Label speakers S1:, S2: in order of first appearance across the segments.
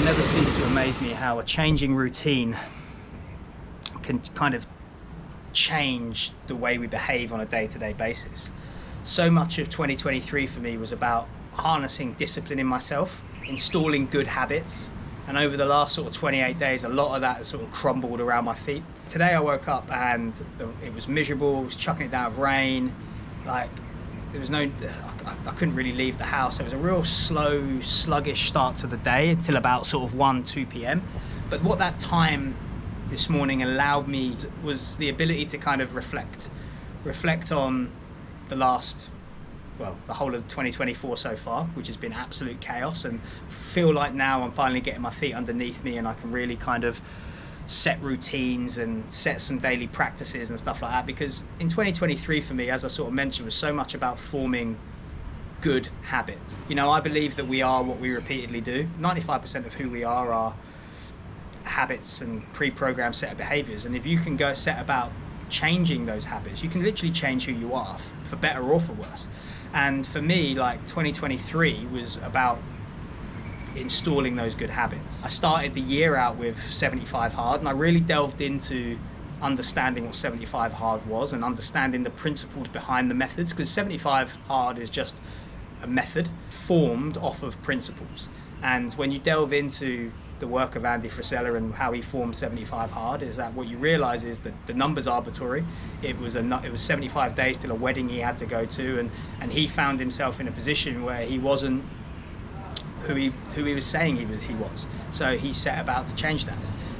S1: It'll never cease to amaze me how a changing routine can kind of change the way we behave on a day-to-day basis. So much of 2023 for me was about harnessing discipline in myself, installing good habits, and over the last sort of 28 days, a lot of that has sort of crumbled around my feet. Today I woke up and it was miserable, it was chucking it down with rain, like there was no, I couldn't really leave the house. It was a real slow, sluggish start to the day until about sort of 2 p.m. But what that time this morning allowed me was the ability to kind of reflect on the last, well, the whole of 2024 so far, which has been absolute chaos, and feel like now I'm finally getting my feet underneath me and I can really kind of set routines and set some daily practices and stuff like that. Because in 2023 for me, as I sort of mentioned, was so much about forming good habits. You know, I believe that we are what we repeatedly do. 95% of who we are habits and pre-programmed set of behaviors, and if you can go set about changing those habits, you can literally change who you are, for better or for worse. And for me, like 2023 was about installing those good habits. I started the year out with 75 hard, and I really delved into understanding what 75 hard was and understanding the principles behind the methods, because 75 hard is just a method formed off of principles. And when you delve into the work of Andy Frisella and how he formed 75 hard, is that what you realize is that the number's arbitrary. It was 75 days till a wedding he had to go to, and he found himself in a position where he wasn't who he was saying he was. So he set about to change that,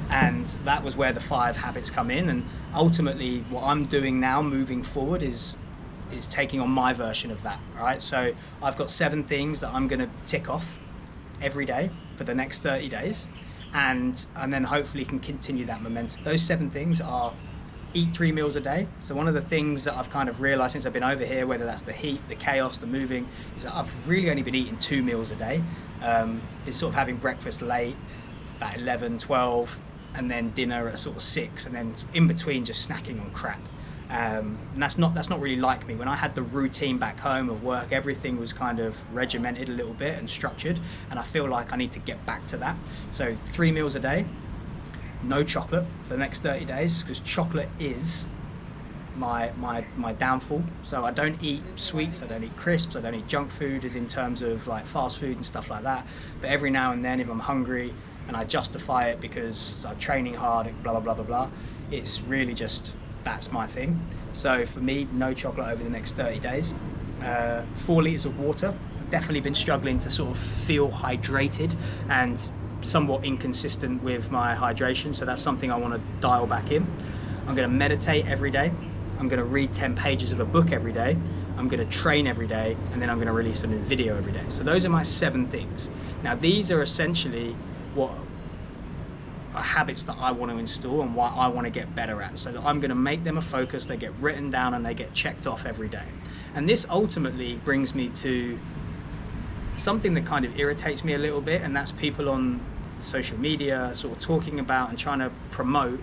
S1: and that was where the 5 habits come in. And ultimately what I'm doing now moving forward is taking on my version of that, right? So I've got 7 things that I'm going to tick off every day for the next 30 days, and then hopefully can continue that momentum. Those 7 things are: eat 3 meals a day. So one of the things that I've kind of realized since I've been over here, whether that's the heat, the chaos, the moving, is that I've really only been eating 2 meals a day. It's sort of having breakfast late, about 11, 12, and then dinner at sort of 6, and then in between just snacking on crap. And that's not really like me. When I had the routine back home of work, everything was kind of regimented a little bit and structured, and I feel like I need to get back to that. So 3 meals a day, no chocolate for the next 30 days, because chocolate is my downfall. So I don't eat sweets, I don't eat crisps, I don't eat junk food, as in terms of like fast food and stuff like that. But every now and then, if I'm hungry and I justify it because I'm training hard, blah blah blah blah blah, it's really just, that's my thing. So for me, no chocolate over the next 30 days. 4 litres of water. I've definitely been struggling to sort of feel hydrated and somewhat inconsistent with my hydration, so that's something I want to dial back in. I'm going to meditate every day. I'm going to read 10 pages of a book every day. I'm going to train every day, and then I'm going to release a new video every day. So those are my 7 things. Now these are essentially what are habits that I want to install and what I want to get better at, so that I'm going to make them a focus, they get written down and they get checked off every day. And this ultimately brings me to something that kind of irritates me a little bit, and that's people on social media sort of talking about and trying to promote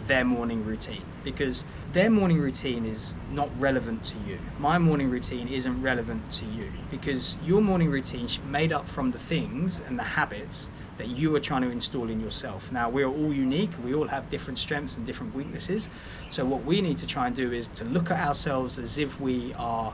S1: their morning routine, because their morning routine is not relevant to you. My morning routine isn't relevant to you, because your morning routine is made up from the things and the habits that you are trying to install in yourself. Now, we're all unique, we all have different strengths and different weaknesses, so what we need to try and do is to look at ourselves as if we are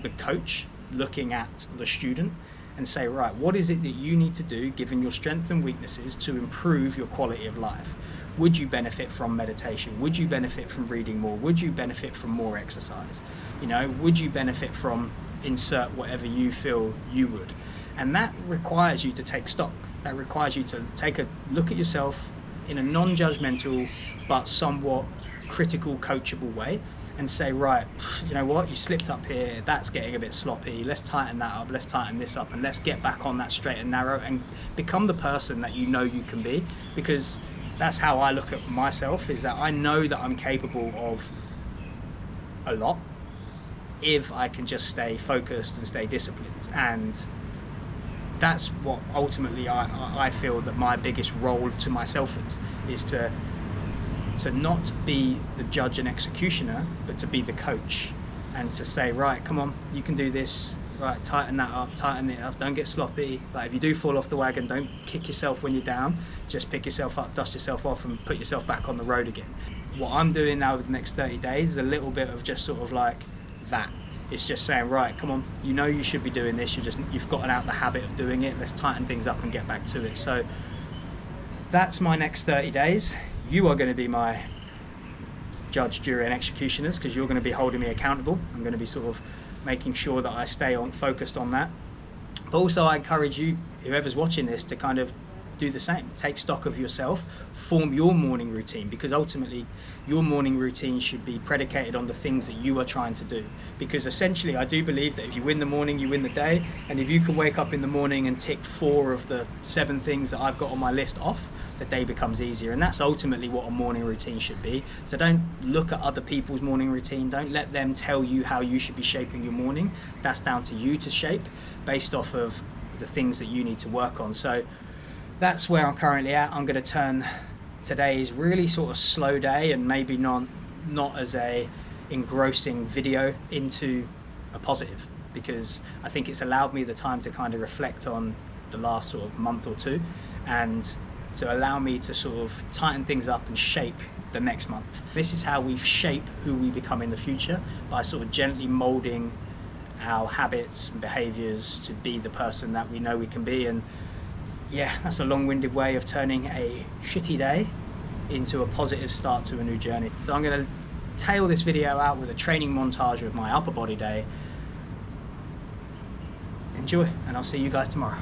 S1: the coach looking at the student, and say, right, what is it that you need to do given your strengths and weaknesses to improve your quality of life? Would you benefit from meditation? Would you benefit from reading more? Would you benefit from more exercise? You know, would you benefit from insert whatever you feel you would? And that requires you to take stock. That requires you to take a look at yourself in a non-judgmental but somewhat critical, coachable way, and say, right, you know what, you slipped up here, that's getting a bit sloppy, let's tighten that up, let's tighten this up, and let's get back on that straight and narrow and become the person that you know you can be. Because that's how I look at myself, is that I know that I'm capable of a lot if I can just stay focused and stay disciplined. And that's what ultimately I feel that my biggest role to myself is to not be the judge and executioner, but to be the coach, and to say, right, come on, you can do this, right, tighten that up, tighten it up, don't get sloppy. Like if you do fall off the wagon, don't kick yourself when you're down, just pick yourself up, dust yourself off and put yourself back on the road again. What I'm doing now with the next 30 days is a little bit of just sort of like that. It's just saying, right, come on, you know you should be doing this, you've gotten out the habit of doing it, let's tighten things up and get back to it. So that's my next 30 days. You are going to be my judge, jury and executioners, because you're going to be holding me accountable. I'm going to be sort of making sure that I stay focused on that. But also I encourage you, whoever's watching this, to kind of do the same. Take stock of yourself, form your morning routine, because ultimately your morning routine should be predicated on the things that you are trying to do. Because essentially I do believe that if you win the morning, you win the day. And if you can wake up in the morning and tick 4 of the 7 things that I've got on my list off, the day becomes easier. And that's ultimately what a morning routine should be. So don't look at other people's morning routine. Don't let them tell you how you should be shaping your morning. That's down to you to shape based off of the things that you need to work on. So that's where I'm currently at. I'm going to turn today's really sort of slow day and maybe not as a engrossing video into a positive, because I think it's allowed me the time to kind of reflect on the last sort of month or two, and to allow me to sort of tighten things up and shape the next month. This is how we shape who we become in the future, by sort of gently molding our habits and behaviors to be the person that we know we can be. And yeah, that's a long-winded way of turning a shitty day into a positive start to a new journey. So I'm going to tail this video out with a training montage of my upper body day. Enjoy, and I'll see you guys tomorrow.